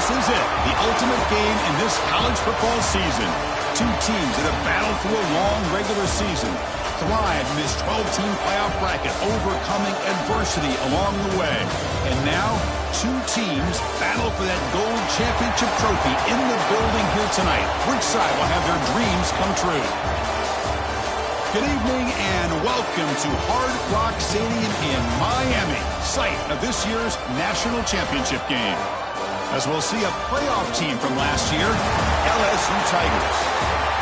This is it, the ultimate game in this college football season. Two teams that have battled through a long regular season, thrived in this 12-team playoff bracket, overcoming adversity along the way. And now, two teams battle for that gold championship trophy in the building here tonight. Which side will have their dreams come true? Good evening and welcome to Hard Rock Stadium in Miami, site of this year's national championship game. As we'll see a playoff team from last year, LSU Tigers,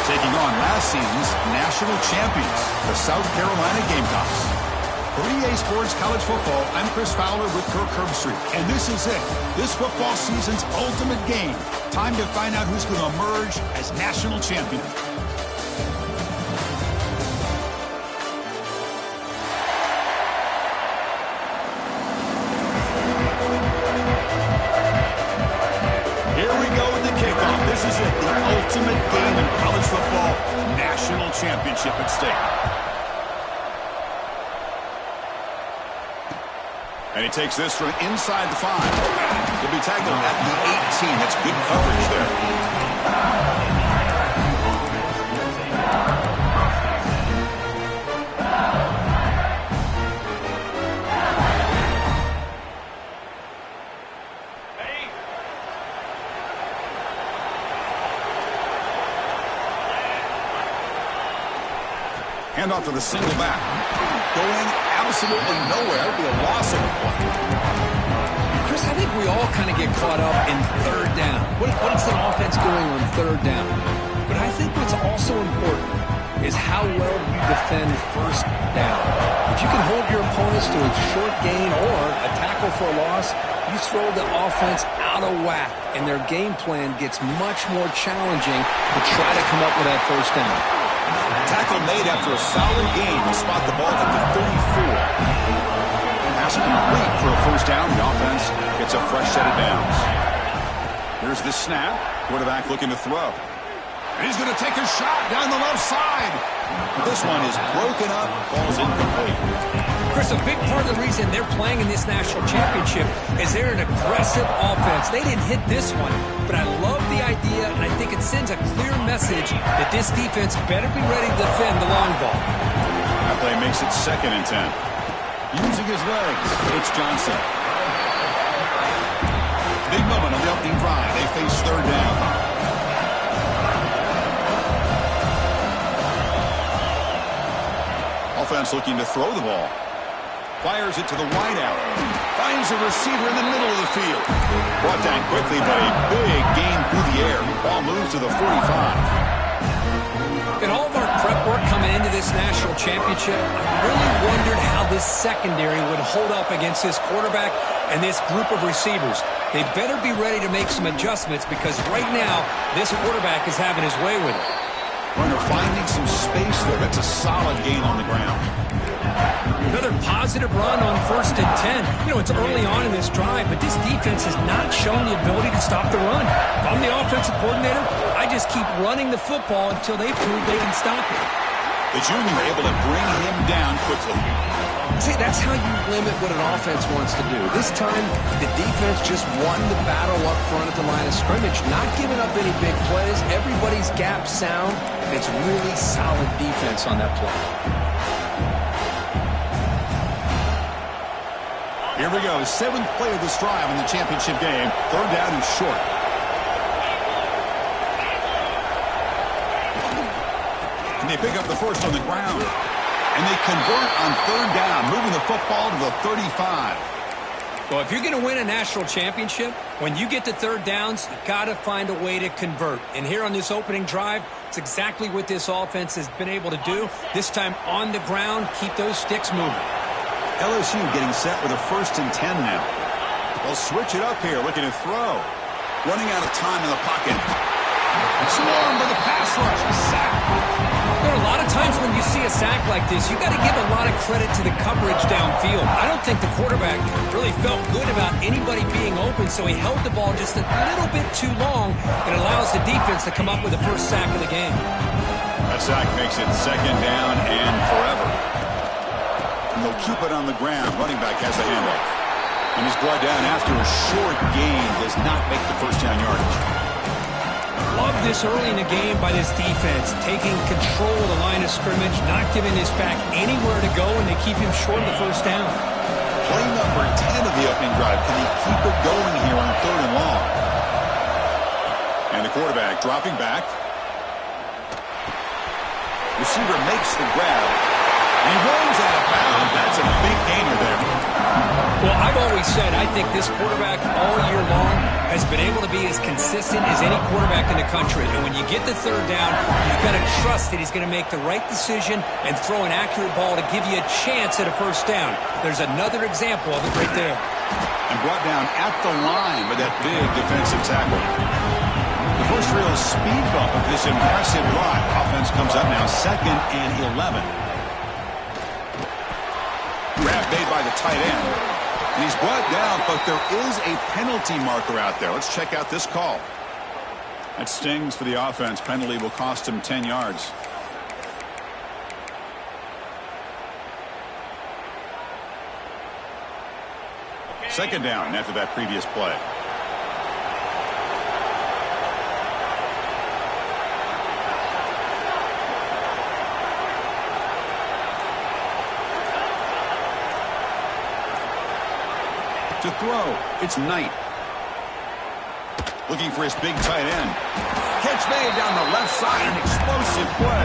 taking on last season's national champions, the South Carolina Gamecocks. For EA Sports College Football, I'm Chris Fowler with Kirk Herbstreit, and this is it, this football season's ultimate game. Time to find out who's going to emerge as national champion. This is it, the ultimate game in college football, national championship at stake. And he takes this from inside the 5. He'll be tackled at the 18. That's good coverage there. Handoff to the single back. Going absolutely nowhere. It'll be a loss of a play. Chris, I think we all kind of get caught up in third down. What is the offense doing on third down? But I think what's also important is how well you defend first down. If you can hold your opponents to a short gain or a tackle for a loss, you throw the offense out of whack, and their game plan gets much more challenging to try to come up with that first down. Tackle made after a solid gain to spot the ball at the 34. Pass complete for a first down. The offense gets a fresh set of downs. Here's the snap. Quarterback looking to throw. And he's going to take a shot down the left side. But this one is broken up, falls incomplete. Chris, a big part of the reason they're playing in this national championship is they're an aggressive offense. They didn't hit this one, but I love the idea, and I think it sends a clear message that this defense better be ready to defend the long ball. That play makes it 2nd and 10. Using his legs, it's Johnson. Big moment on the opening drive. They face third down. Offense looking to throw the ball. Fires it to the wideout. Finds a receiver in the middle of the field. Brought down quickly, but a big gain through the air. Ball moves to the 45. In all of our prep work coming into this national championship, I really wondered how this secondary would hold up against this quarterback and this group of receivers. They better be ready to make some adjustments because right now, this quarterback is having his way with it. Runner finding some space there. That's a solid gain on the ground. Another positive run on 1st and 10. You know, it's early on in this drive, but this defense has not shown the ability to stop the run. If I'm the offensive coordinator, I just keep running the football until they prove they can stop it. The junior able to bring him down quickly. See, that's how you limit what an offense wants to do. This time, the defense just won the battle up front at the line of scrimmage, not giving up any big plays. Everybody's gap sound. It's really solid defense on that play. Here we go, 7th play of this drive in the championship game. Third down and short. And they pick up the first on the ground. And they convert on third down, moving the football to the 35. Well, if you're going to win a national championship, when you get to third downs, you've got to find a way to convert. And here on this opening drive, it's exactly what this offense has been able to do. This time on the ground, keep those sticks moving. LSU getting set with a 1st and 10 now. They'll switch it up here, looking to throw. Running out of time in the pocket. Swarmed by the pass rush. Sack. There are a lot of times when you see a sack like this, you got to give a lot of credit to the coverage downfield. I don't think the quarterback really felt good about anybody being open, so he held the ball just a little bit too long and allows the defense to come up with the first sack of the game. That sack makes it 2nd down and forever. And they'll keep it on the ground. Running back has the handoff. And he's brought down after a short gain. Does not make the first down yardage. Love this early in the game by this defense. Taking control of the line of scrimmage, not giving this back anywhere to go, and they keep him short of the first down. Play number 10 of the opening drive. Can he keep it going here on 3rd and long? And the quarterback dropping back. Receiver makes the grab. And he runs out of bounds. That's a big gainer there. Well, I've always said I think this quarterback all year long has been able to be as consistent as any quarterback in the country. And when you get the 3rd down, you've got to trust that he's going to make the right decision and throw an accurate ball to give you a chance at a first down. There's another example of it right there. And brought down at the line with that big defensive tackle. The first real speed bump of this impressive drive. Offense comes up now 2nd and 11. Grab made by the tight end. And he's brought down, but there is a penalty marker out there. Let's check out this call. That stings for the offense. Penalty will cost him 10 yards. Second down after that previous play. To throw, it's Knight. Looking for his big tight end. Catch made down the left side, an explosive play.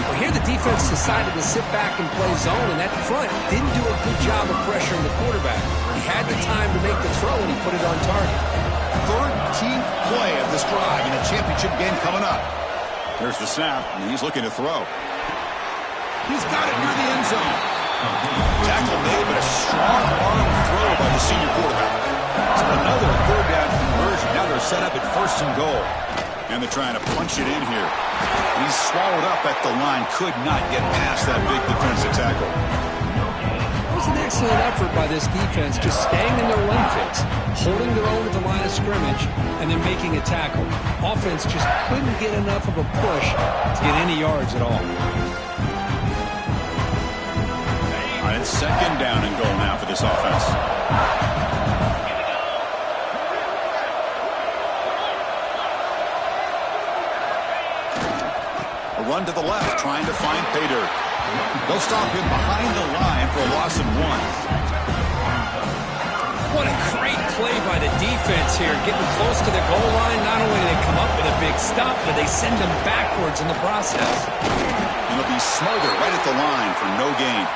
Well, here the defense decided to sit back and play zone, and that front didn't do a good job of pressuring the quarterback. He had the time to make the throw, and he put it on target. 13th play of this drive in a championship game coming up. There's the snap, and he's looking to throw. He's got it near the end zone. Tackle made, but a strong arm throw by the senior quarterback. So another 3rd down conversion. Now they're set up at 1st and goal. And they're trying to punch it in here. And he's swallowed up at the line. Could not get past that big defensive tackle. It was an excellent effort by this defense, just staying in their run fits, holding their own at the line of scrimmage, and then making a tackle. Offense just couldn't get enough of a push to get any yards at all. It's 2nd down and goal now for this offense. A run to the left, trying to find Pater. They'll stop him behind the line for a loss of 1. What a great play by the defense here. Getting close to the goal line, not only do they come up with a big stop, but they send them backwards in the process. And they'll be smothered right at the line for no gain.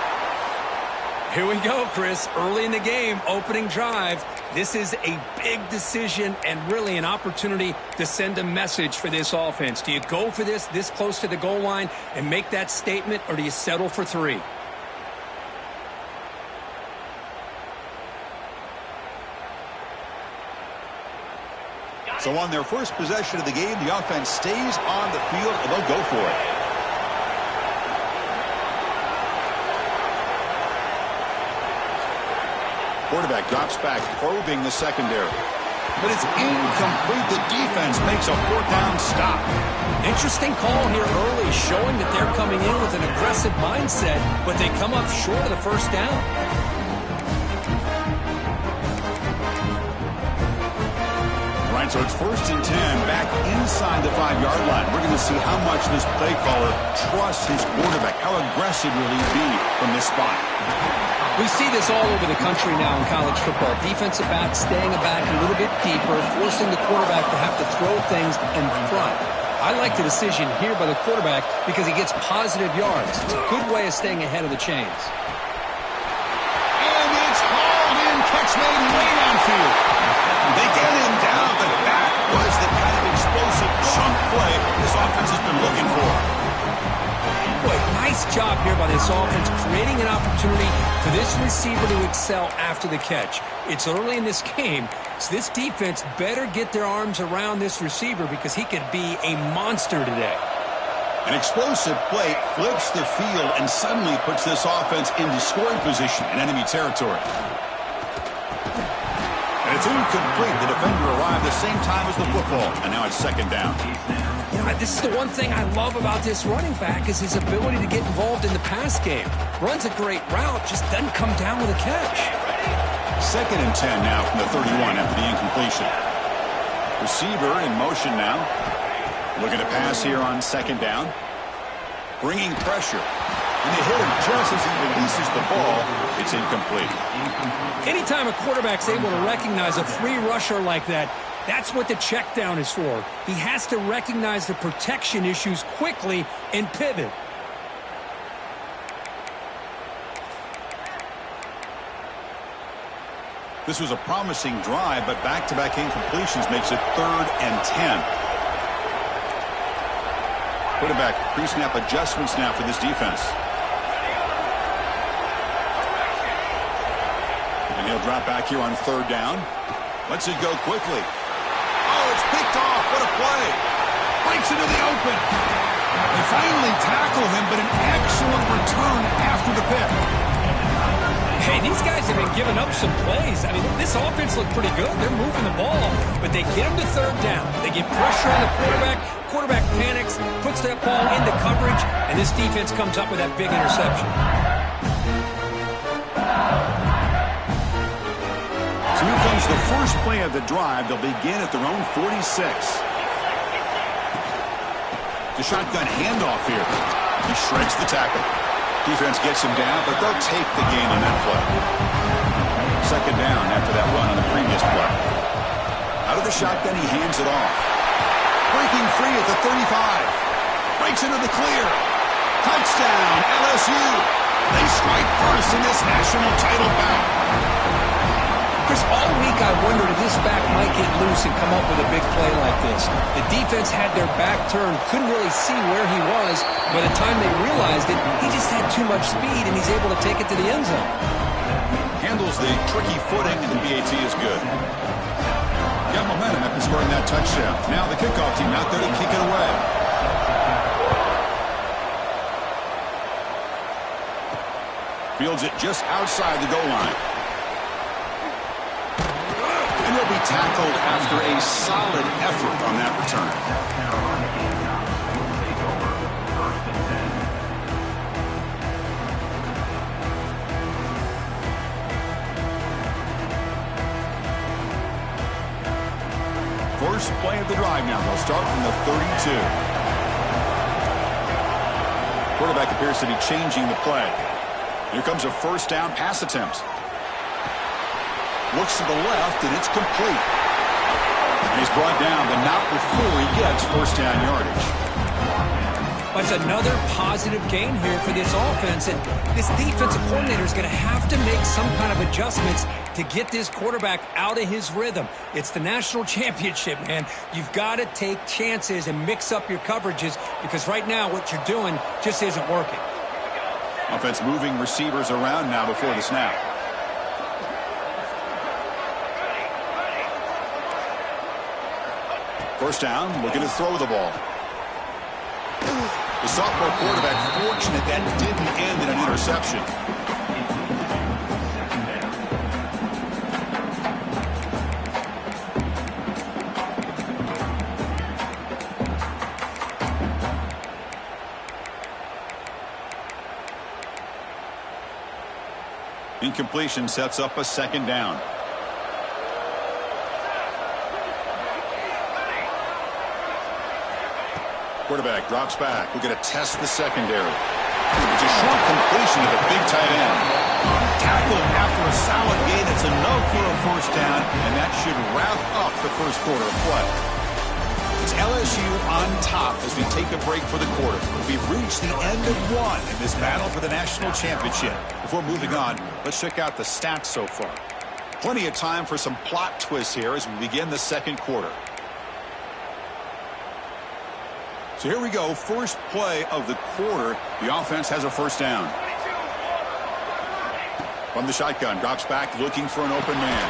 Here we go, Chris. Early in the game, opening drive. This is a big decision and really an opportunity to send a message for this offense. Do you go for this close to the goal line and make that statement, or do you settle for 3? So on their first possession of the game, the offense stays on the field, and they'll go for it. Quarterback drops back, probing the secondary. But it's incomplete. The defense makes a 4th down stop. Interesting call here early, showing that they're coming in with an aggressive mindset, but they come up short of the first down. Right, so it's 1st and 10, back inside the 5-yard line. We're going to see how much this play caller trusts his quarterback. How aggressive will he be from this spot? We see this all over the country now in college football. Defensive backs staying back a little bit deeper, forcing the quarterback to have to throw things in front. I like the decision here by the quarterback because he gets positive yards. It's a good way of staying ahead of the chains. And it's hauled in, catch made way downfield. They get him down, but that was the kind of explosive chunk play this offense has been looking for. Boy, nice job here by this offense, creating an opportunity for this receiver to excel after the catch. It's early in this game, so this defense better get their arms around this receiver because he could be a monster today. An explosive play flips the field and suddenly puts this offense into scoring position in enemy territory. And it's incomplete. The defender arrived the same time as the football, and now it's 2nd down. You know, this is the one thing I love about this running back is his ability to get involved in the pass game. Runs a great route, just doesn't come down with a catch. 2nd and 10 now from the 31 after the incompletion. Receiver in motion now. Looking to pass here on 2nd down. Bringing pressure. And they hit him just as he releases the ball. It's incomplete. Anytime a quarterback's able to recognize a free rusher like that, that's what the check down is for. He has to recognize the protection issues quickly and pivot. This was a promising drive, but back-to-back incompletions makes it 3rd and 10. Quarterback pre-snap adjustments now for this defense. And he'll drop back here on 3rd down. Lets it go quickly. Oh, it's picked off. What a play. Breaks into the open. They finally tackle him, but an excellent return after the pick. Hey, these guys have been giving up some plays. I mean, this offense looked pretty good. They're moving the ball, but they get him to 3rd down. They get pressure on the quarterback. Quarterback panics, puts that ball into coverage, and this defense comes up with that big interception. So here comes the first play of the drive. They'll begin at their own 46. The shotgun handoff here. He shreds the tackle. Defense gets him down, but they'll take the gain on that play. 2nd down after that run on the previous play. Out of the shotgun, he hands it off. Breaking free at the 35. Breaks into the clear. Touchdown, LSU. They strike first in this national title bout. Chris, all week I wondered if this back might get loose and come up with a big play like this. The defense had their back turned, couldn't really see where he was. By the time they realized it, he just had too much speed, and he's able to take it to the end zone. Handles the tricky footing, and the BAT is good. Got momentum after scoring that touchdown. Now the kickoff team out there to kick it away. Fields it just outside the goal line. And he'll be tackled after a solid effort on that return. First play of the drive now. They'll start from the 32. Quarterback appears to be changing the play. Here comes a 1st down pass attempt. Looks to the left, and it's complete. And he's brought down, but not before he gets 1st down yardage. That's another positive gain here for this offense, and this defensive coordinator is going to have to make some kind of adjustments to get this quarterback out of his rhythm. It's the national championship, man. You've got to take chances and mix up your coverages, because right now what you're doing just isn't working. Offense moving receivers around now before the snap. First down, looking to throw the ball. The sophomore quarterback fortunate that didn't end in an interception. Incompletion sets up a 2nd down. Quarterback drops back. We're going to test the secondary. It's a short completion to the big tight end. Tackled after a solid gain. It's enough for a 1st down, and that should wrap up the first quarter of play. It's LSU on top as we take a break for the quarter. We've reached the end of one in this battle for the national championship. Before moving on, let's check out the stats so far. Plenty of time for some plot twists here as we begin the 2nd quarter. So here we go, first play of the quarter. The offense has a 1st down. From the shotgun, drops back, looking for an open man.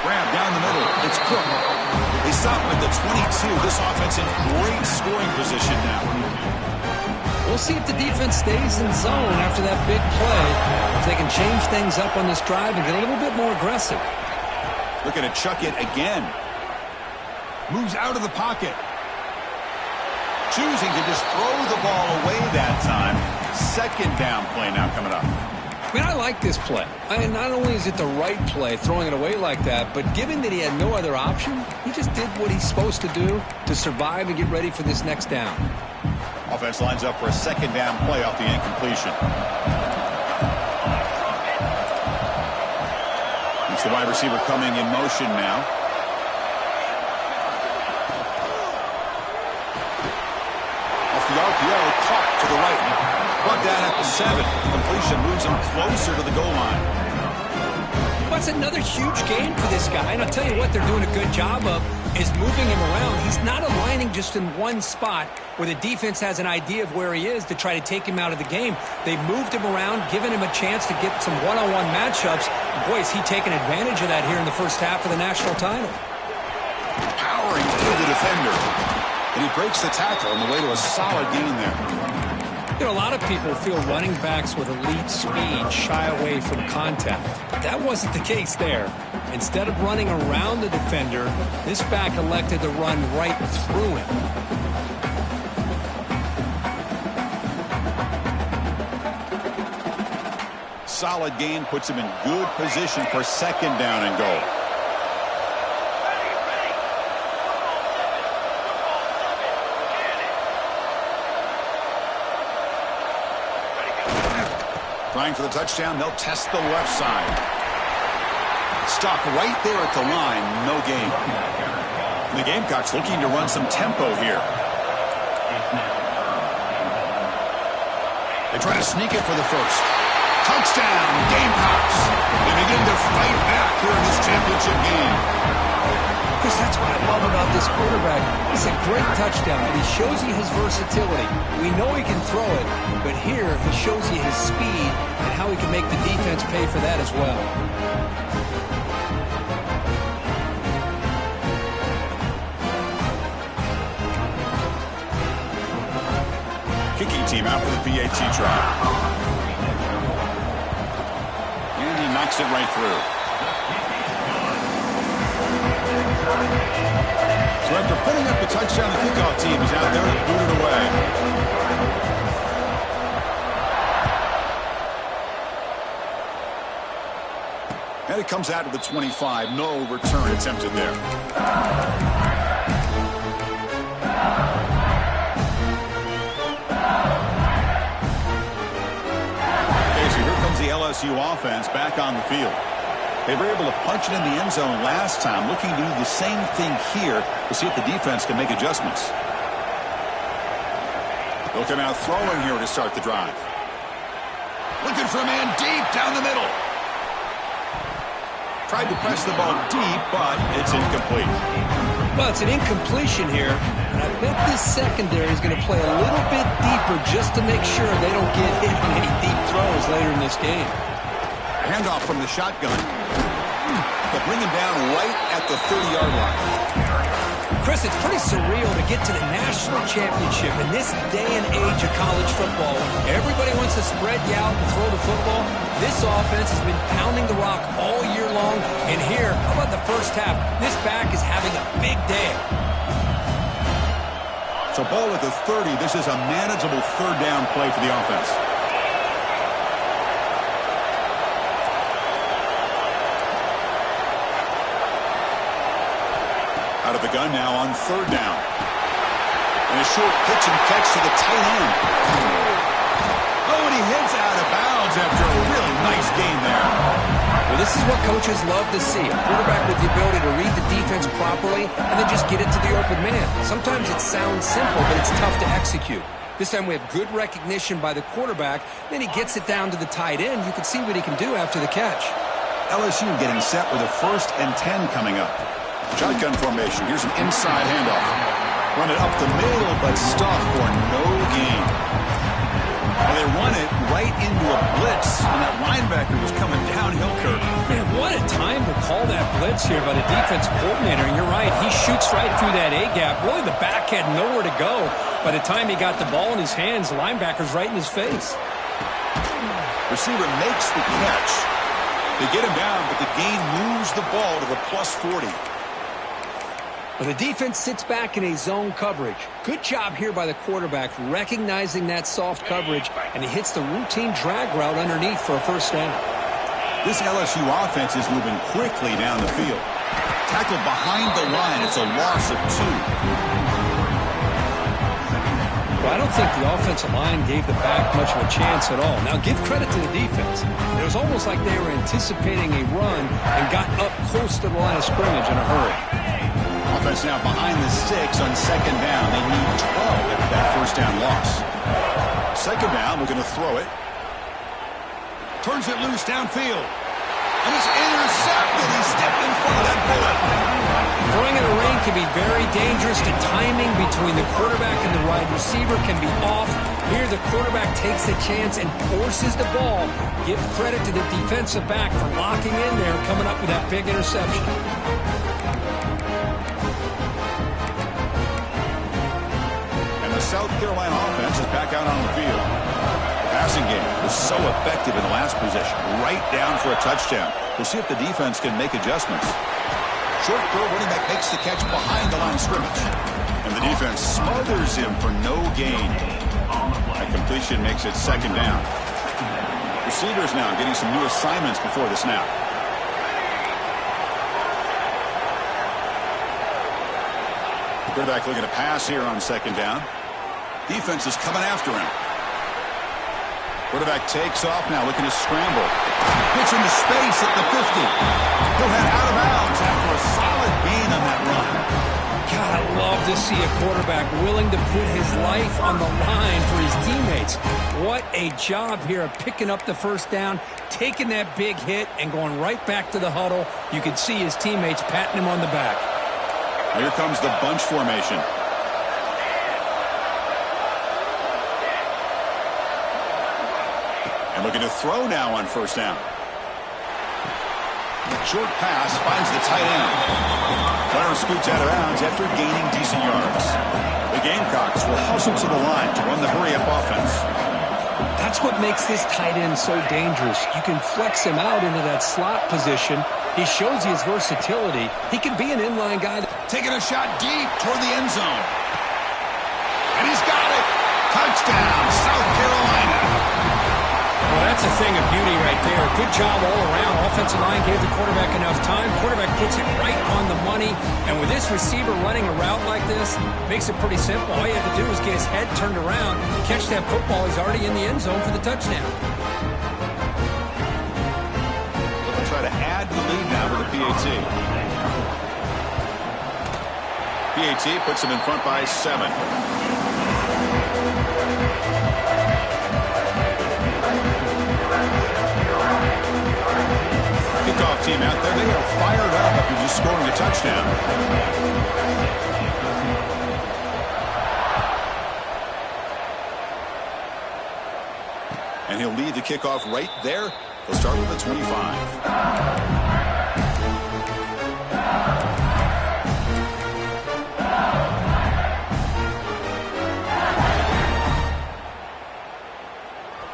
Grab down the middle. It's Cook. They stop at the 22. This offense in great scoring position now. We'll see if the defense stays in zone after that big play. If they can change things up on this drive and get a little bit more aggressive. Looking to chuck it again. Moves out of the pocket. Choosing to just throw the ball away that time. 2nd down play now coming up. mean, I like this play. And not only is it the right play, throwing it away like that, but given that he had no other option, he just did what he's supposed to do to survive and get ready for this next down. Offense lines up for a second down play off the incompletion. It's the wide receiver coming in motion now. Off the RPO, caught to the right. Brought down at the 7. Completion moves him closer to the goal line. Well, it's another huge gain for this guy. And I'll tell you what they're doing a good job of is moving him around. He's not aligning just in one spot where the defense has an idea of where he is to try to take him out of the game. They've moved him around, given him a chance to get some one-on-one matchups. Boy, is he taking advantage of that here in the first half of the national title. Powering through the defender. And he breaks the tackle on the way to a solid gain there. You know, a lot of people feel running backs with elite speed shy away from contact. But that wasn't the case there. Instead of running around the defender, this back elected to run right through him. Solid gain puts him in good position for second down and goal. Trying for the touchdown, they'll test the left side. Stopped right there at the line, no gain. The Gamecocks looking to run some tempo here. They try to sneak it for the first. Touchdown, Gamecocks. They begin to fight back here in this championship game. Chris, that's what I love about this quarterback. It's a great touchdown, and he shows you his versatility. We know he can throw it, but here he shows you his speed and how he can make the defense pay for that as well. Kicking team out for the PAT try. And he knocks it right through. So after putting up the touchdown, the kickoff team is out there to boot it away. And it comes out to the 25. No return attempted there. Okay, so here comes the LSU offense back on the field. They were able to punch it in the end zone last time, looking to do the same thing here to see if the defense can make adjustments. They'll come out throwing here to start the drive. Looking for a man deep down the middle. Tried to press the ball deep, but it's incomplete. Well, it's an incompletion here, and I bet this secondary is going to play a little bit deeper just to make sure they don't get hit on any deep throws later in this game. Handoff from the shotgun. They'll bring him down right at the 30-yard line. Chris, it's pretty surreal to get to the national championship in this day and age of college football. Everybody wants to spread you out and throw the football. This offense has been pounding the rock all year long. And here, how about the first half? This back is having a big day. So ball at the 30. This is a manageable third down play for the offense. Out of the gun now on third down. And a short pitch and catch to the tight end. Oh, and he hits out of bounds after a really nice game there. Well, this is what coaches love to see. A quarterback with the ability to read the defense properly and then just get it to the open man. Sometimes it sounds simple, but it's tough to execute. This time we have good recognition by the quarterback. Then he gets it down to the tight end. You can see what he can do after the catch. LSU getting set with a 1st and 10 coming up. Shotgun formation. Here's an inside handoff. Run it up the middle, but stopped for no gain. And they run it right into a blitz, and that linebacker was coming downhill curve. Man, what a time to call that blitz here by the defense coordinator. And you're right, he shoots right through that A-gap. Really, the back had nowhere to go. By the time he got the ball in his hands, the linebacker's right in his face. Receiver makes the catch. They get him down, but the gain moves the ball to the +40. Well, the defense sits back in a zone coverage. Good job here by the quarterback recognizing that soft coverage, and he hits the routine drag route underneath for a first down. This LSU offense is moving quickly down the field. Tackled behind the line. It's a loss of 2. Well, I don't think the offensive line gave the back much of a chance at all. Now, give credit to the defense. It was almost like they were anticipating a run and got up close to the line of scrimmage in a hurry. Offense now behind the 6 on second down. They need 12 after that first down loss. Second down, we're going to throw it. Turns it loose downfield. And it's intercepted. He stepped in front of that bullet. Throwing in a rain can be very dangerous. The timing between the quarterback and the wide receiver can be off. Here, the quarterback takes the chance and forces the ball. Give credit to the defensive back for locking in there and coming up with that big interception. And the South Carolina offense is back out on the field. Passing game was so effective in the last possession. Right down for a touchdown. We'll see if the defense can make adjustments. Short throw, running back makes the catch behind the line of scrimmage. And the defense smothers him for no gain. That completion makes it second down. Receivers now getting some new assignments before the snap. Quarterback looking to pass here on second down. Defense is coming after him. Quarterback takes off now, looking to scramble. Gets into space at the 50. He'll head out of bounds after a solid gain on that run. God, I love to see a quarterback willing to put his life on the line for his teammates. What a job here of picking up the first down, taking that big hit, and going right back to the huddle. You can see his teammates patting him on the back. Here comes the bunch formation. And looking to throw now on first down. Short pass finds the tight end. Clarence scoots out of bounds after gaining decent yards. The Gamecocks will hustle to the line to run the hurry-up offense. That's what makes this tight end so dangerous. You can flex him out into that slot position. He shows his versatility. He can be an inline guy. Taking a shot deep toward the end zone. And he's got it. Touchdown, South Carolina. Well, that's a thing of beauty right there. Good job all around. Offensive line gave the quarterback enough time. Quarterback puts it right on the money. And with this receiver running a route like this, makes it pretty simple. All you have to do is get his head turned around, catch that football. He's already in the end zone for the touchdown. They'll try to add to the lead now with the PAT. PAT puts him in front by 7. Kickoff team out there. They are fired up after just scoring a touchdown. And he'll lead the kickoff right there. He'll start with the 25.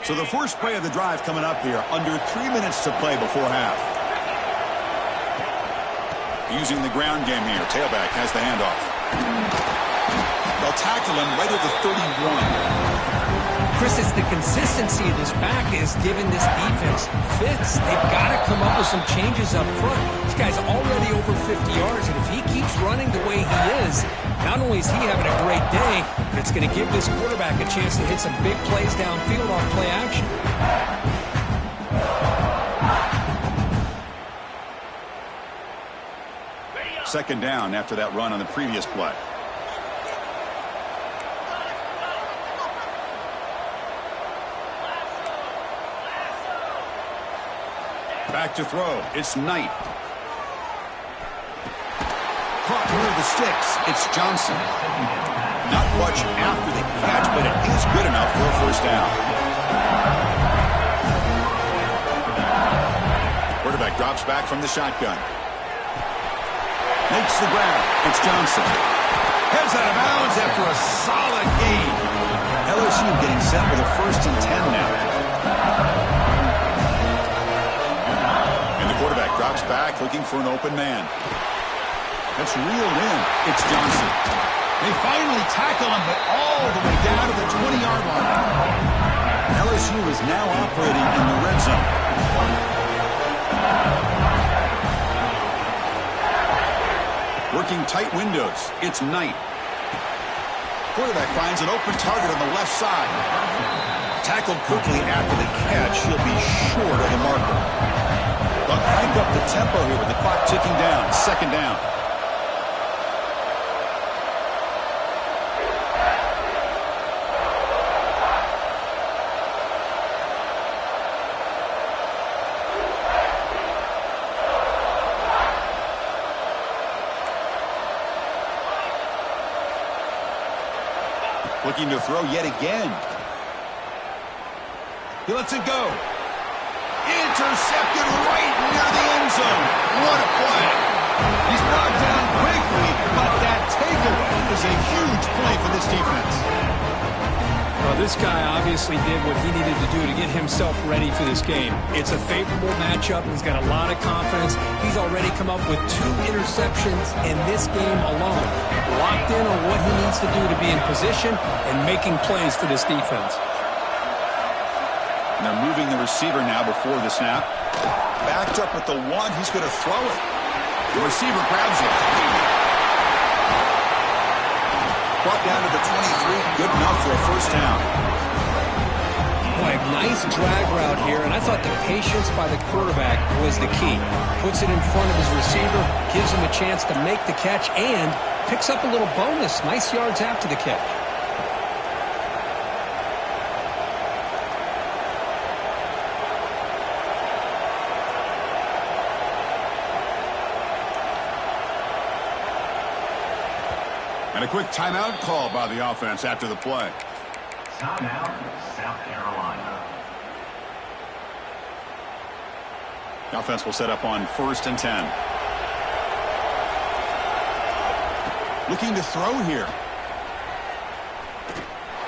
So the first play of the drive coming up here. Under 3 minutes to play before half. Using the ground game here. Tailback has the handoff. They'll tackle him right at the 31. Chris, it's the consistency of this back is giving this defense fits. They've got to come up with some changes up front. This guy's already over 50 yards, and if he keeps running the way he is, not only is he having a great day, but it's going to give this quarterback a chance to hit some big plays downfield on play action. Second down after that run on the previous play. Back to throw. It's Knight. Caught near the sticks. It's Johnson. Not much after the catch, but it is good enough for a first down. Quarterback drops back from the shotgun. Makes the grab. It's Johnson. Heads out of bounds after a solid gain. LSU getting set with a 1st and 10 now. And the quarterback drops back looking for an open man. That's reeled in. It's Johnson. They finally tackle him, but all the way down to the 20-yard line. LSU is now operating in the red zone. Working tight windows. It's Knight. Quarterback finds an open target on the left side. Tackled quickly after the catch. He'll be short of the marker. But crank up the tempo here with the clock ticking down. Second down. Looking to throw yet again. He lets it go. Intercepted right near the end zone. What a play. He's brought down quickly, but that takeaway is a huge play for this defense. Well, this guy obviously did what he needed to do to get himself ready for this game. It's a favorable matchup. He's got a lot of confidence. He's already come up with 2 interceptions in this game alone. Locked in on what he needs to do to be in position and making plays for this defense. And they're moving the receiver now before the snap. Backed up at the 1. He's going to throw it. The receiver grabs it. Brought down to the 23. Good enough for a first down. Boy, nice drag route here, and I thought the patience by the quarterback was the key. Puts it in front of his receiver, gives him a chance to make the catch, and picks up a little bonus. Nice yards after the catch. And a quick timeout call by the offense after the play. Timeout, South Carolina. The offense will set up on 1st and 10. Looking to throw here.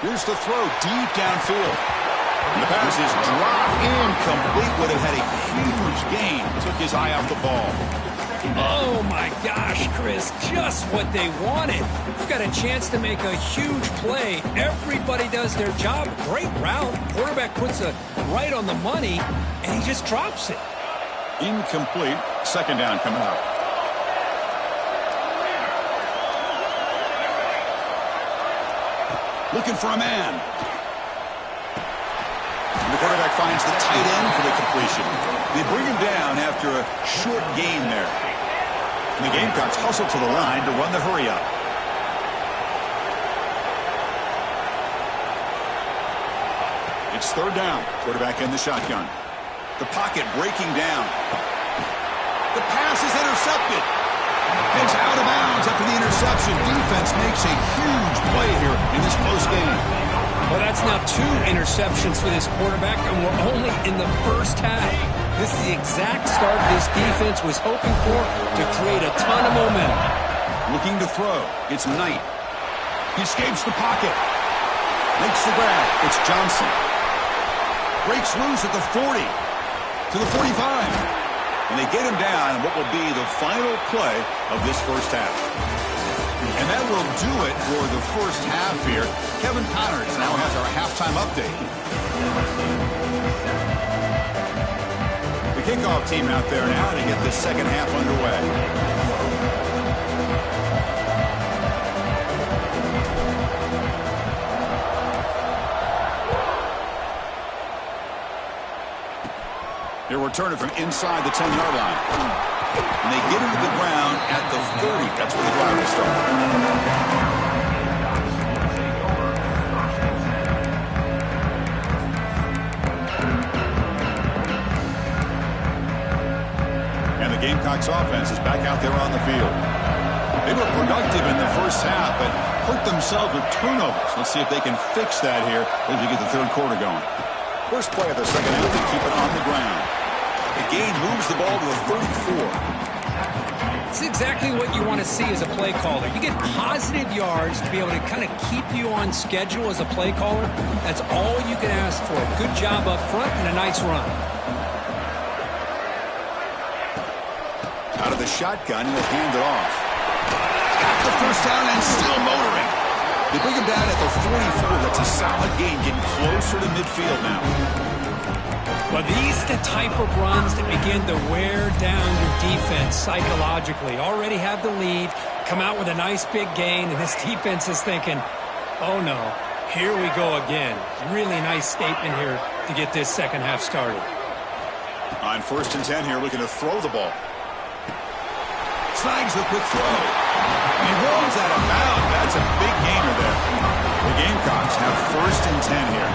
Here's the throw deep downfield. And the pass is dropped incomplete. Would have had a huge gain. Took his eye off the ball. Oh, my gosh, Chris, just what they wanted. You've got a chance to make a huge play. Everybody does their job. Great route. Quarterback puts it right on the money, and he just drops it. Incomplete. Second down coming up. Looking for a man. And the quarterback finds the tight end for the completion. They bring him down after a short gain there. And the Gamecocks hustle to the line to run the hurry-up. It's third down. Quarterback in the shotgun. The pocket breaking down. The pass is intercepted. It's out of bounds after the interception. Defense makes a huge play here in this close game. Well, that's now 2 interceptions for this quarterback, and we're only in the first half. This is the exact start this defense was hoping for to create a ton of momentum. Looking to throw. It's Knight. He escapes the pocket. Makes the grab. It's Johnson. Breaks loose at the 40. To the 45. And they get him down in what will be the final play of this first half. And that will do it for the first half here. Kevin Connors now has our halftime update. The kickoff team out there now to get this second half underway. They're returning from inside the 10-yard line. And they get him to the ground at the 30. That's where the drive will start. And the Gamecocks offense is back out there on the field. They were productive in the first half, but hurt themselves with turnovers. Let's see if they can fix that here as we get the third quarter going. First play of the second half, they keep it on the ground. The gain moves the ball to the 34. It's exactly what you want to see as a play caller. You get positive yards to be able to kind of keep you on schedule as a play caller. That's all you can ask for. Good job up front and a nice run. Out of the shotgun, he'll hand it off. down and still motoring. They bring him down at the 44. That's a solid gain, getting closer to midfield now. Well, these are the type of runs that begin to wear down your defense psychologically. Already have the lead, come out with a nice big gain, and this defense is thinking, oh no, here we go again. Really nice statement here to get this second half started. On 1st and 10 here, looking to throw the ball. Snags the quick throw. He rolls out of bounds. That's a big gainer there. The Gamecocks have 1st and 10 here.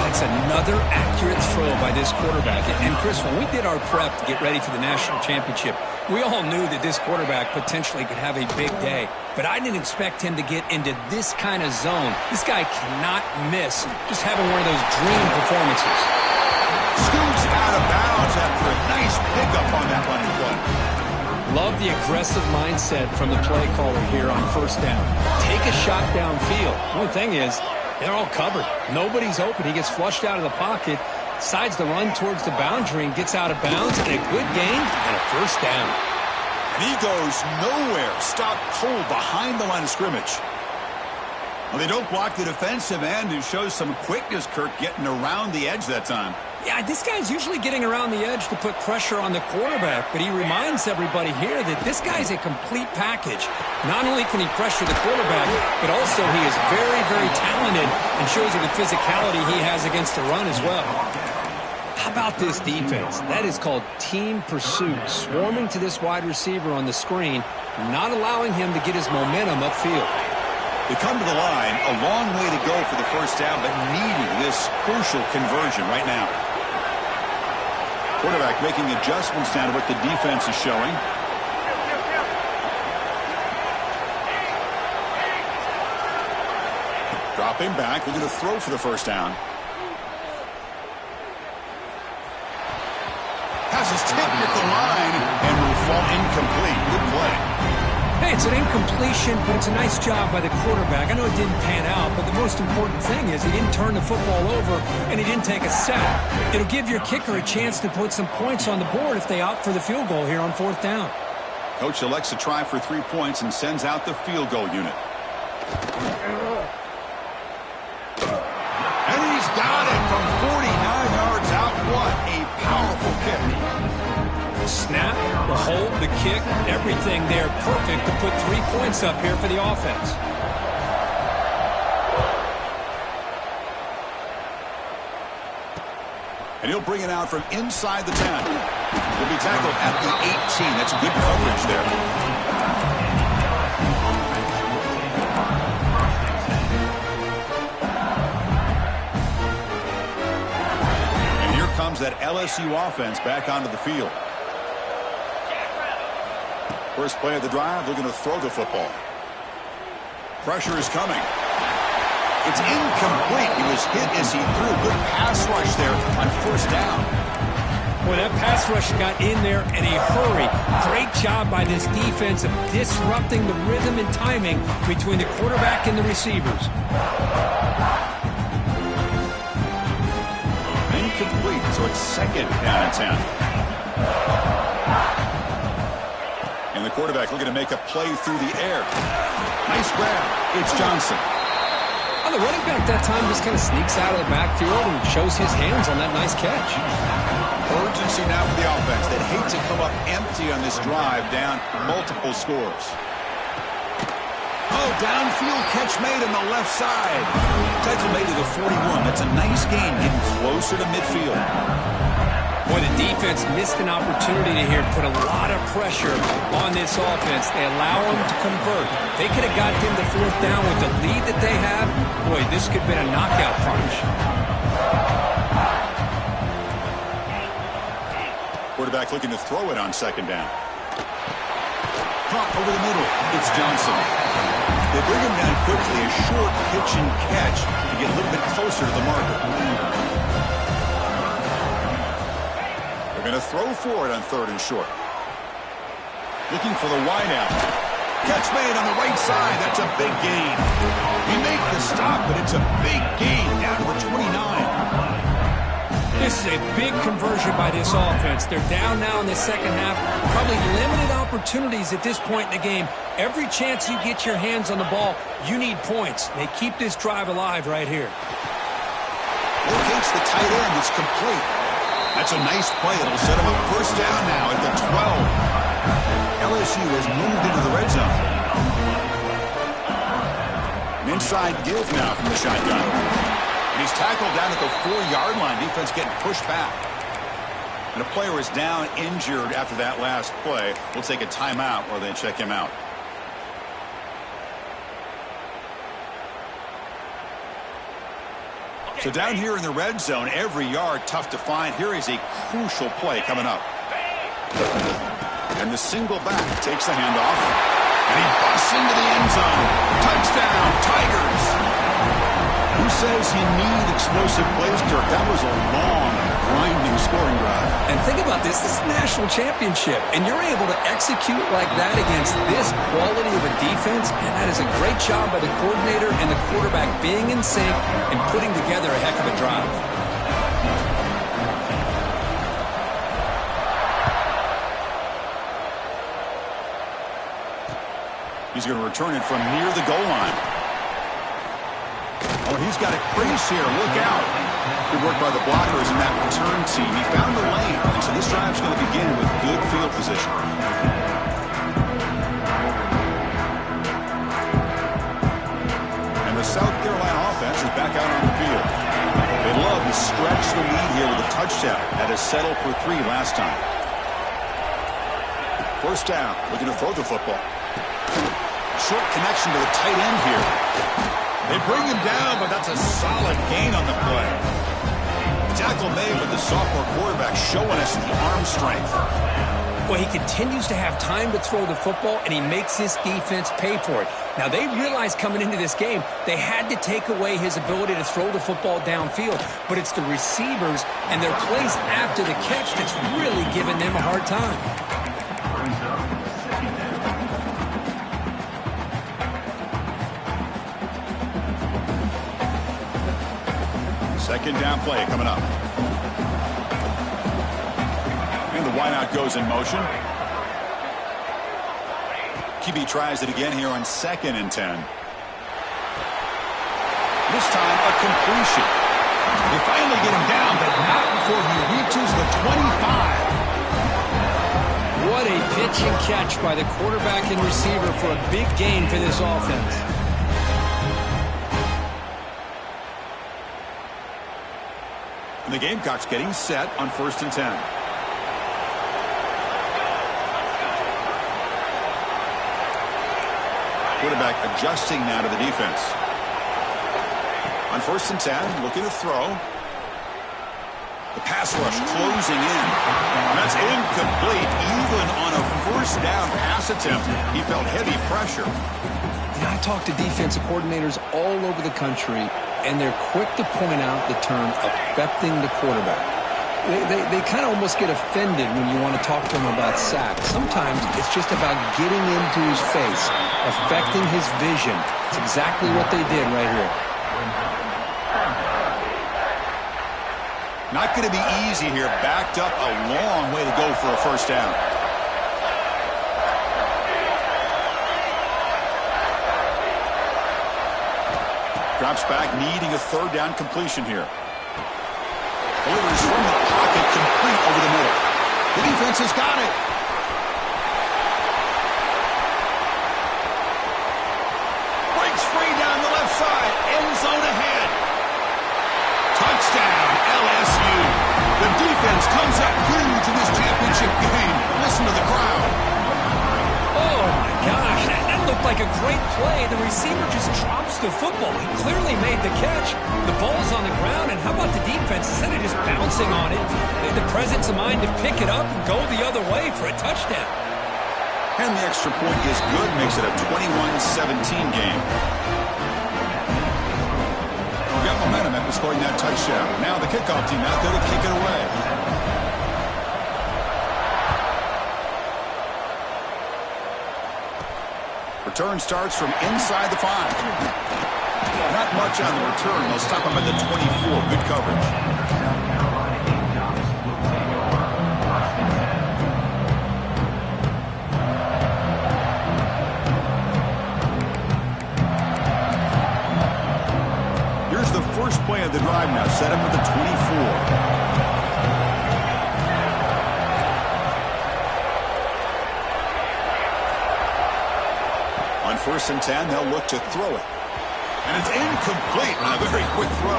That's another accurate throw by this quarterback. And Chris, when we did our prep to get ready for the national championship, we all knew that this quarterback potentially could have a big day. But I didn't expect him to get into this kind of zone. This guy cannot miss just having one of those dream performances. Scoots out of bounds after a nice pickup on that running play. Love the aggressive mindset from the play caller here on 1st down. Take a shot downfield. One thing is, they're all covered. Nobody's open. He gets flushed out of the pocket, decides to run towards the boundary and gets out of bounds, and a good gain and a 1st down. And he goes nowhere. Stopped cold behind the line of scrimmage. Well, they don't block the defensive end, who shows some quickness, Kirk, getting around the edge that time. Yeah, this guy's usually getting around the edge to put pressure on the quarterback, but he reminds everybody here that this guy's a complete package. Not only can he pressure the quarterback, but also he is very, very talented and shows you the physicality he has against the run as well. How about this defense? That is called team pursuit, swarming to this wide receiver on the screen, not allowing him to get his momentum upfield. They come to the line, a long way to go for the 1st down, but needing this crucial conversion right now. Quarterback making adjustments down to what the defense is showing. Dropping back, looking to throw for the 1st down. Passes tipped at the line and will fall incomplete. Good play. Hey, it's an incompletion, but it's a nice job by the quarterback. I know it didn't pan out, but the most important thing is he didn't turn the football over and he didn't take a sack. It'll give your kicker a chance to put some points on the board if they opt for the field goal here on 4th down. Coach elects to try for 3 points and sends out the field goal unit. And he's got it from 49 yards out. What a powerful kick. Snap, the hold, the kick, everything there perfect to put 3 points up here for the offense. And he'll bring it out from inside the 10. He'll be tackled at the 18. That's good coverage there. And here comes that LSU offense back onto the field. First play of the drive, looking to throw the football. Pressure is coming. It's incomplete. He was hit as he threw. Good pass rush there on 1st down. Boy, that pass rush got in there in a hurry. Great job by this defense of disrupting the rhythm and timing between the quarterback and the receivers. Incomplete, so it's 2nd down and 10. And the quarterback looking to make a play through the air. Nice grab. It's Johnson. Well, the running back that time just kind of sneaks out of the backfield and shows his hands on that nice catch. Urgency now for the offense. They'd hate to come up empty on this drive, down multiple scores. Oh, downfield catch made on the left side. Tackle made to the 41. That's a nice gain, getting closer to midfield. Boy, the defense missed an opportunity here to put a lot of pressure on this offense. They allow them to convert. They could have got them to 4th down with the lead that they have. Boy, this could have been a knockout punch. Quarterback looking to throw it on 2nd down. Pop over the middle. It's Johnson. They bring him down quickly. A short pitch and catch to get a little bit closer to the marker. They're going to throw for it on 3rd and short. Looking for the wideout. Catch made on the right side. That's a big gain. He made the stop, but it's a big gain down to the 29. This is a big conversion by this offense. They're down now in the second half. Probably limited opportunities at this point in the game. Every chance you get your hands on the ball, you need points. They keep this drive alive right here. Locates the tight end. It's complete. That's a nice play. It'll set him up first down now at the 12. LSU has moved into the red zone. An inside give now from the shotgun. And he's tackled down at the 4-yard line. Defense getting pushed back. And a player is down injured after that last play. We'll take a timeout while they check him out. So down here in the red zone, every yard tough to find. Here is a crucial play coming up. And the single back takes the handoff. And he busts into the end zone. Touchdown, Tigers. Who says you need explosive plays, Kirk? That was a long, grinding scoring drive. And think about this. This is a national championship. And you're able to execute like that against this quality of a defense. And that is a great job by the coordinator and the quarterback being in sync and putting together a heck of a drive. He's going to return it from near the goal line. Oh, he's got a crease here. Look out. Good work by the blockers in that return team. He found the lane, and so this drive's going to begin with good field position. And the South Carolina offense is back out on the field. They love to stretch the lead here with a touchdown. That is settled for 3 last time. First down, looking to throw the football. Short connection to the tight end here. They bring him down, but that's a solid gain on the play. Tackle made with the sophomore quarterback showing us the arm strength. Well, he continues to have time to throw the football, and he makes his defense pay for it. Now, they realized coming into this game, they had to take away his ability to throw the football downfield. But it's the receivers and their plays after the catch that's really giving them a hard time. Second down play coming up. And the wideout goes in motion. QB tries it again here on 2nd and 10. This time a completion. They finally get him down, but not before he reaches the 25. What a pitch and catch by the quarterback and receiver for a big gain for this offense. And the Gamecocks getting set on 1st and 10. Quarterback adjusting now to the defense. On 1st and 10, looking to throw. The pass rush closing in. And that's incomplete. Even on a 1st down pass attempt, he felt heavy pressure. You know, I talk to defensive coordinators all over the country, and they're quick to point out the term affecting the quarterback. They kind of almost get offended when you want to talk to them about sacks. Sometimes it's just about getting into his face, affecting his vision. It's exactly what they did right here. Not going to be easy here. Backed up a long way to go for a 1st down. Drops back, needing a 3rd down completion here. Delivers from the pocket, complete over the middle. The defense has got it. Breaks free down the left side. End zone ahead. Touchdown, LSU. The defense comes up huge in this championship game. Listen to the crowd. Oh, my gosh. That looked like a great play. The receiver just drops the football. He clearly made the catch. The ball's on the ground, and how about the defense? Instead of just bouncing on it, they had the presence of mind to pick it up and go the other way for a touchdown. And the extra point is good. Makes it a 21-17 game. We got momentum after scoring that touchdown. Now the kickoff team out there to kick it away. Return starts from inside the 5. Not much on the return. They'll stop him at the 24. Good coverage. of the drive now, set up at the 24. On 1st and 10, they'll look to throw it. And it's incomplete on a very quick throw.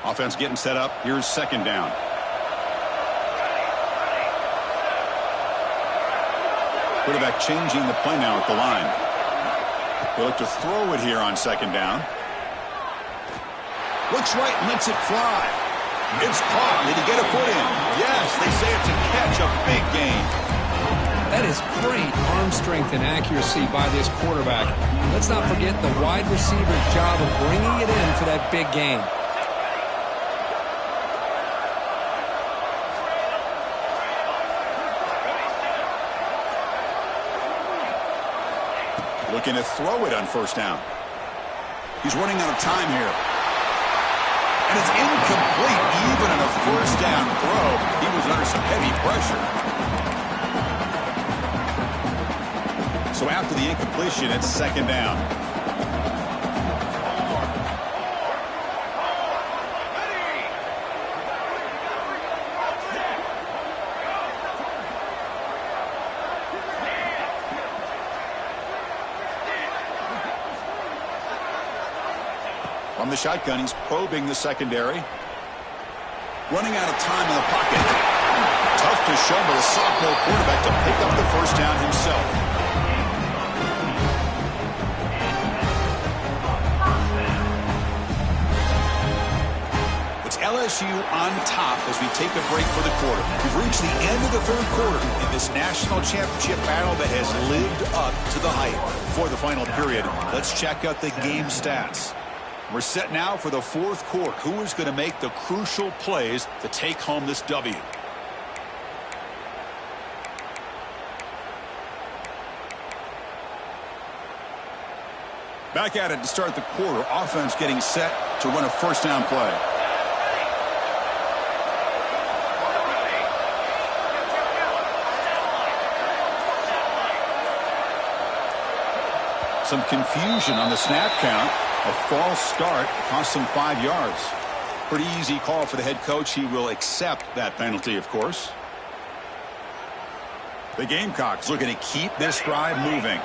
Offense getting set up. Here's 2nd down. Quarterback changing the play now at the line. They look to throw it here on 2nd down. Looks right and lets it fly. It's caught. Did he get a foot in? Yes, they say it's a catch, a big gain. That is great arm strength and accuracy by this quarterback. Let's not forget the wide receiver's job of bringing it in for that big gain. Looking to throw it on 1st down. He's running out of time here. And it's incomplete, even on a 1st down throw. He was under some heavy pressure. So after the incompletion, it's 2nd down. From the shotgun, he's probing the secondary. Running out of time in the pocket. Tough to show by the sophomore quarterback to pick up the 1st down himself. It's LSU on top as we take a break for the quarter. We've reached the end of the 3rd quarter in this national championship battle that has lived up to the hype. For the final period, let's check out the game stats. We're set now for the 4th quarter. Who is going to make the crucial plays to take home this W? Back at it to start the quarter. Offense getting set to run a 1st down play. Some confusion on the snap count. A false start cost him 5 yards. Pretty easy call for the head coach. He will accept that penalty, of course. The Gamecocks looking to keep this drive moving.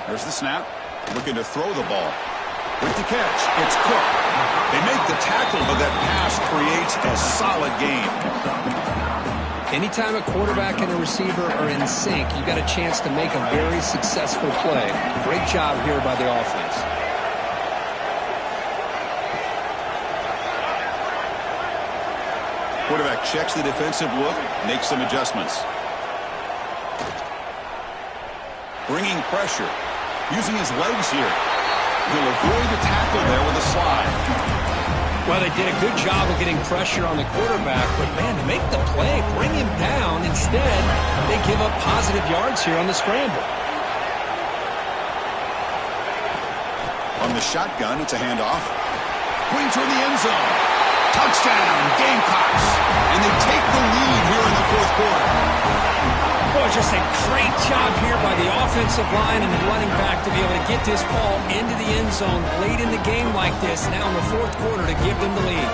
There's the snap. Looking to throw the ball. With the catch, it's Cook. They make the tackle, but that pass creates a solid gain. Anytime a quarterback and a receiver are in sync, you got a chance to make a very successful play. Great job here by the offense. Quarterback checks the defensive look, makes some adjustments. Bringing pressure, using his legs here. He'll avoid the tackle there with a slide. Well, they did a good job of getting pressure on the quarterback, but, man, to make the play, bring him down. Instead, they give up positive yards here on the scramble. On the shotgun, it's a handoff. Going toward the end zone. Touchdown, Gamecocks. And they take the lead here in the 4th quarter. Boy, just a great job here by the offensive line and the running back to be able to get this ball into the end zone late in the game like this, now in the 4th quarter to give them the lead.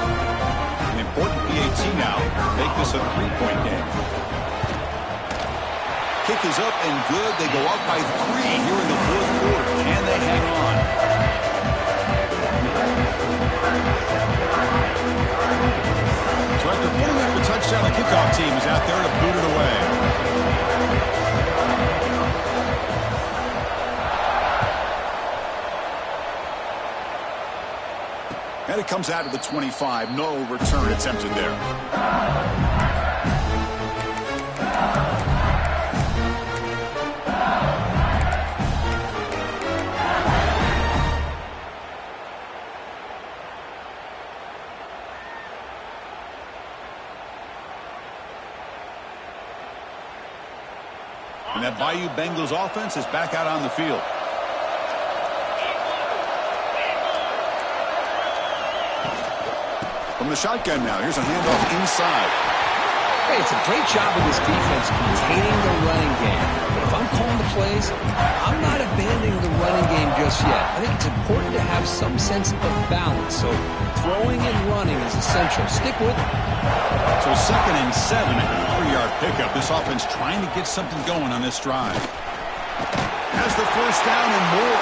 An important PAT now. Make this a 3-point game. Kick is up and good. They go up by 3 here in the 4th quarter. Can they hang on? So after putting up a touchdown, the kickoff team is out there to boot it away. And it comes out of the 25. No return attempted there. And that Bayou Bengals offense is back out on the field. From the shotgun now, here's a handoff inside. Hey, it's a great job of this defense containing the running game. But if I'm calling the plays, I'm not abandoning the running game just yet. I think it's important to have some sense of balance. So throwing and running is essential. Stick with it. So 2nd and 7 and a 3-yard pickup. This offense trying to get something going on this drive. Has the first down and more.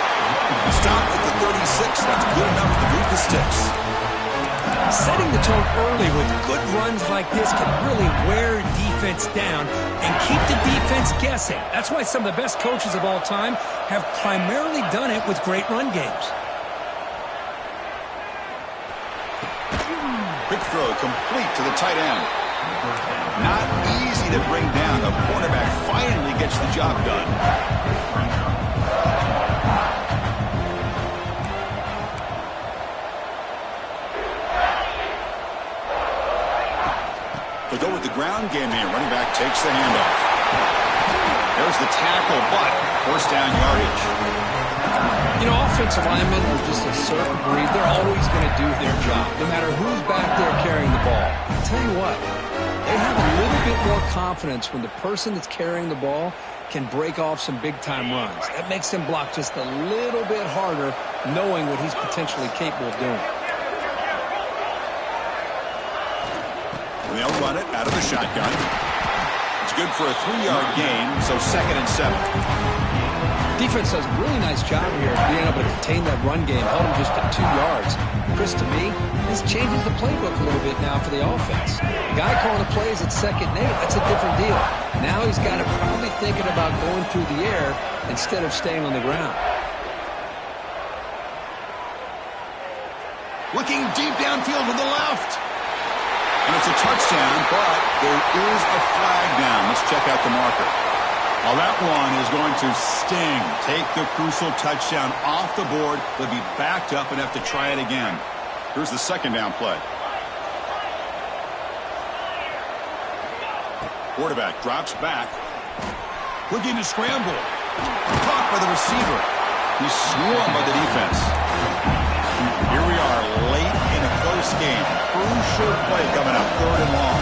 Stopped at the 36. That's good enough to move the sticks. Setting the tone early with good runs like this can really wear defense down and keep the defense guessing. That's why some of the best coaches of all time have primarily done it with great run games. Quick throw complete to the tight end. Not easy to bring down. The cornerback finally gets the job done. They go with the ground game here. Running back takes the handoff. There's the tackle, but first down yardage. You know, offensive linemen are just a certain breed. They're always going to do their job, no matter who's back there carrying the ball. I'll tell you what, they have a little bit more confidence when the person that's carrying the ball can break off some big-time runs. That makes them block just a little bit harder, knowing what he's potentially capable of doing. They'll run it out of the shotgun. It's good for a 3-yard gain, so 2nd and 7. Defense does a really nice job here of being able to contain that run game, held him just at 2 yards. Chris, to me, this changes the playbook a little bit now for the offense. The guy calling the plays at 2nd and 8, that's a different deal. Now he's got to probably thinking about going through the air instead of staying on the ground. Looking deep downfield to the left. And it's a touchdown, but there is a flag down. Let's check out the marker. Well, that one is going to sting. Take the crucial touchdown off the board. They'll be backed up and have to try it again. Here's the 2nd down play. Quarterback drops back. Looking to scramble. Caught by the receiver. He's swarmed by the defense. Here we are late in a close game. Crucial play coming up, 3rd and long.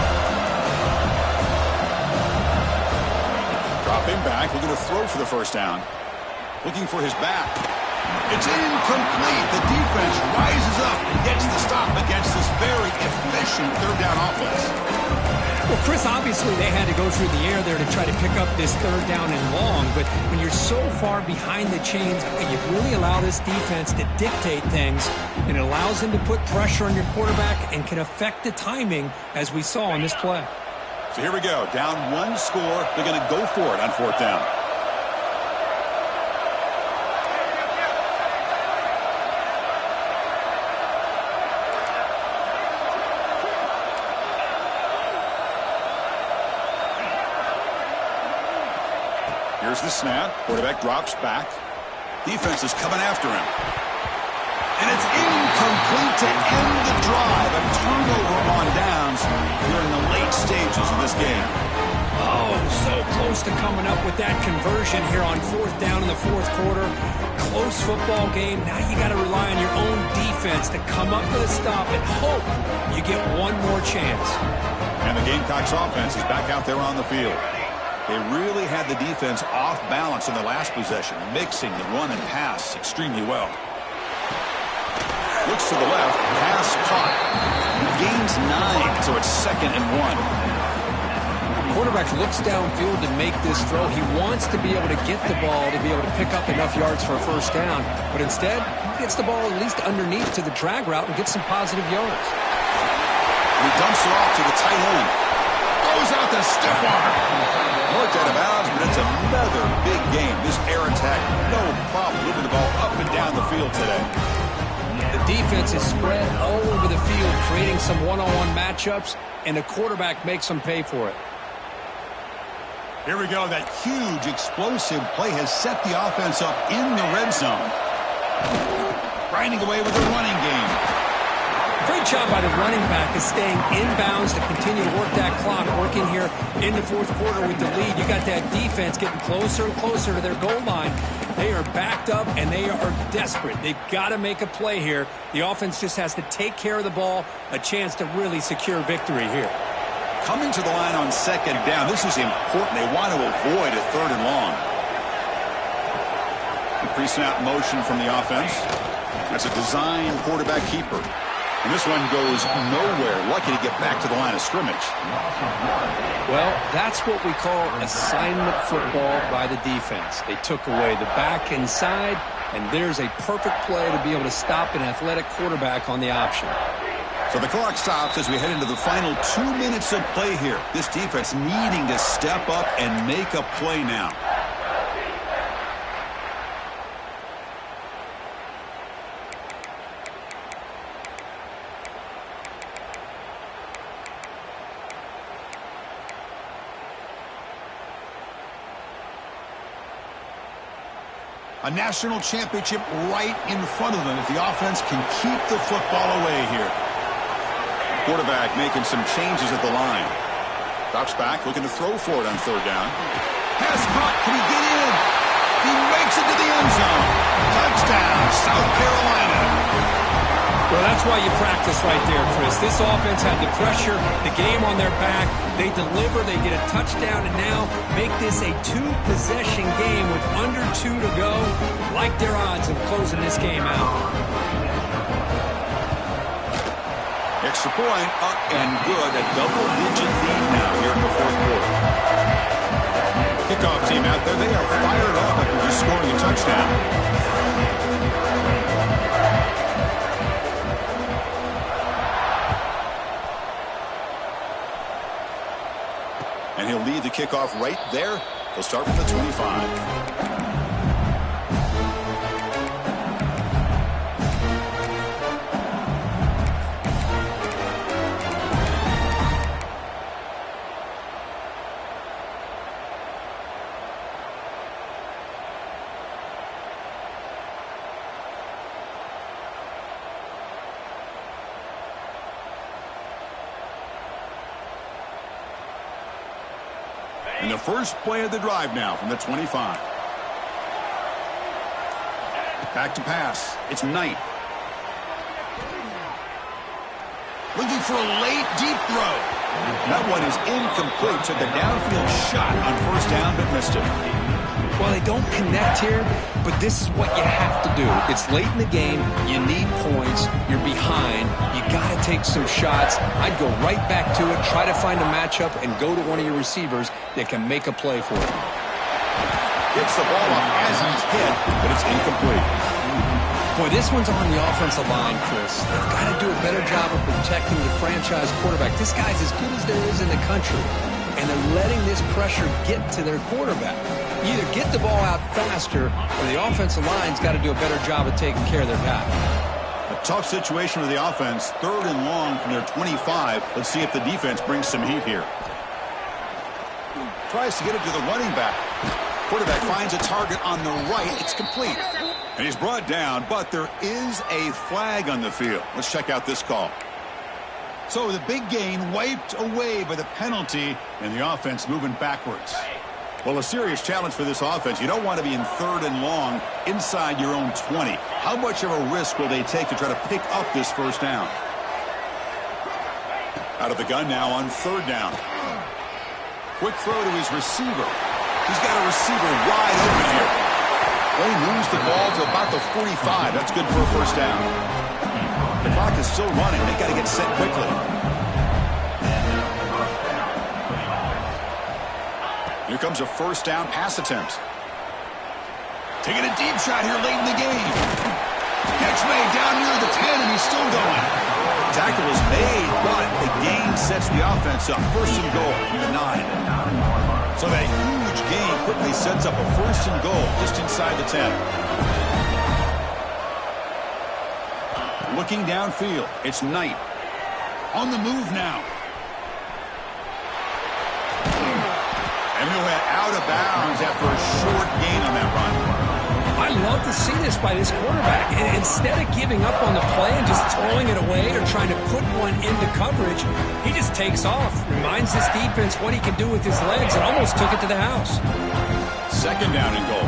Dropping back, looking to throw for the first down. Looking for his back. It's incomplete. The defense rises up and gets the stop against this very efficient 3rd down offense. Well, Chris, obviously they had to go through the air there to try to pick up this 3rd down and long, but when you're so far behind the chains, you really allow this defense to dictate things, and it allows them to put pressure on your quarterback and can affect the timing, as we saw on this play. So here we go. Down 1 score. They're going to go for it on 4th down. Here's the snap. Quarterback drops back. Defense is coming after him. And it's incomplete to end the drive. A turnover on downs here in the late stages of this game. Oh, so close to coming up with that conversion here on 4th down in the 4th quarter. Close football game. Now you got to rely on your own defense to come up with a stop and hope you get one more chance. And the Gamecocks offense is back out there on the field. They really had the defense off balance in the last possession, mixing the run and pass extremely well. Looks to the left, pass caught. He gains 9, so it's 2nd and 1. Quarterback looks downfield to make this throw. He wants to be able to get the ball to be able to pick up enough yards for a first down, but instead, he gets the ball at least underneath to the drag route and gets some positive yards. He dumps it off to the tight end. Goes out the stiff arm. Marked out of bounds, but it's another big game. This air attack, no problem moving the ball up and down the field today. The defense is spread all over the field, creating some one-on-one matchups, and the quarterback makes them pay for it. Here we go. That huge explosive play has set the offense up in the red zone. Grinding away with a running game. Great Great job by the running back is staying inbounds to continue to work that clock, working here in the fourth quarter with the lead. You got that defense getting closer and closer to their goal line. They are backed up, and they are desperate. They've got to make a play here. The offense just has to take care of the ball, a chance to really secure victory here. Coming to the line on second down, this is important. They want to avoid a third and long. Pre-snap motion from the offense. That's a design quarterback keeper. And this one goes nowhere. Lucky to get back to the line of scrimmage. Well, that's what we call assignment football by the defense. They took away the back inside, and there's a perfect play to be able to stop an athletic quarterback on the option. So the clock stops as we head into the final 2 minutes of play here. This defense needing to step up and make a play now. A national championship right in front of them if the offense can keep the football away here. Quarterback making some changes at the line. Drops back, looking to throw for it on third down. Pass caught. Can he get in? He makes it to the end zone. Touchdown, South Carolina. Well, that's why you practice right there, Chris. This offense had the pressure, the game on their back. They deliver, they get a touchdown, and now make this a two-possession game with under 2 to go. Like their odds of closing this game out. Extra point, up and good. A double-digit lead now here in the fourth quarter. Kickoff team out there, they are fired up after just scoring a touchdown. And he'll lead the kickoff right there. He'll start from the 25. And the first play of the drive now from the 25. Back to pass. It's Knight. Looking for a late, deep throw. That one is incomplete. Took a downfield shot on first down, but missed it. Well, they don't connect here, but this is what you have to do. It's late in the game. You need points. You're behind. You got to take some shots. I'd go right back to it, try to find a matchup, and go to one of your receivers that can make a play for you. Gets the ball off as he's hit, but it's incomplete. Boy, this one's on the offensive line, Chris. They've got to do a better job of protecting the franchise quarterback. This guy's as good as there is in the country, and they're letting this pressure get to their quarterback. Either get the ball out faster, or the offensive line's got to do a better job of taking care of their guy. A tough situation for the offense. Third and long from their 25. Let's see if the defense brings some heat here. Tries to get it to the running back. Quarterback finds a target on the right. It's complete. And he's brought down, but there is a flag on the field. Let's check out this call. So the big gain wiped away by the penalty, and the offense moving backwards. Well, a serious challenge for this offense. You don't want to be in third and long inside your own 20. How much of a risk will they take to try to pick up this first down? Out of the gun now on third down. Quick throw to his receiver. He's got a receiver wide open here. Well, he moves the ball to about the 45. That's good for a first down. The clock is still running. They got to get set quickly. Here comes a first down pass attempt. Taking a deep shot here late in the game. Catch made down near the 10, and he's still going. Tackle is made, but the gain sets the offense up. First and goal from the 9. So that huge gain quickly sets up a first and goal just inside the 10. Looking downfield, it's Knight. On the move now. And he went out of bounds after a short gain on that run. I love to see this by this quarterback. And instead of giving up on the play and just throwing it away or trying to put one into coverage, he just takes off, reminds this defense what he can do with his legs, and almost took it to the house. Second down and goal.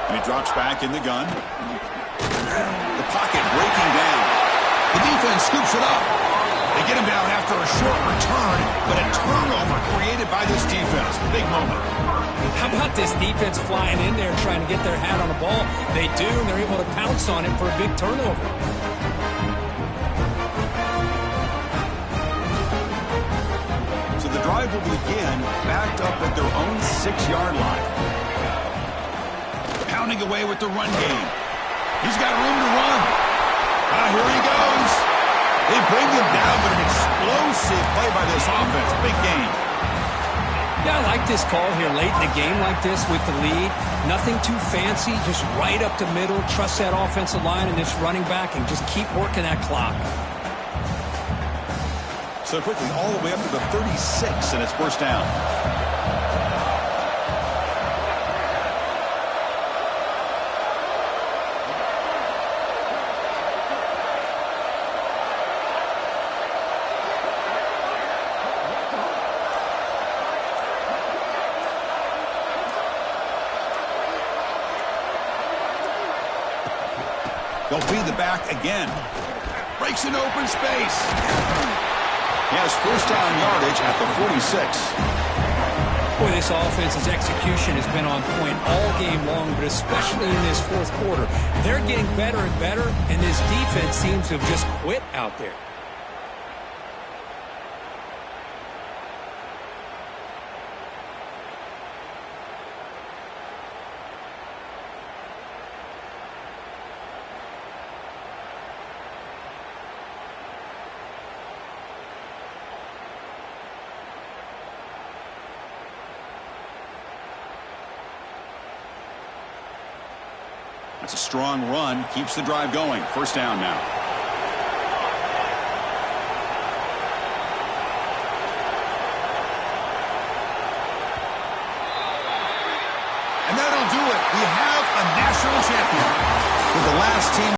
And he drops back in the gun. The pocket breaking down. The defense scoops it up. They get him down after a short return, but a turnover created by this defense. Big moment. How about this defense flying in there trying to get their hat on the ball? They do, and they're able to pounce on it for a big turnover. So the drive will begin backed up at their own 6-yard line. Pounding away with the run game. He's got room to run. Here he goes. They bring him down, but an explosive play by this offense. Big game. Yeah, I like this call here late in the game like this with the lead. Nothing too fancy, just right up the middle. Trust that offensive line and this running back and just keep working that clock. So quickly all the way up to the 36, and it's first down. They'll feed the back again. Breaks an open space. He has first down yardage at the 46. Boy, this offense's execution has been on point all game long, but especially in this fourth quarter. They're getting better and better, and this defense seems to have just quit out there. That's a strong run. Keeps the drive going. First down now. And that'll do it. We have a national champion. With the last team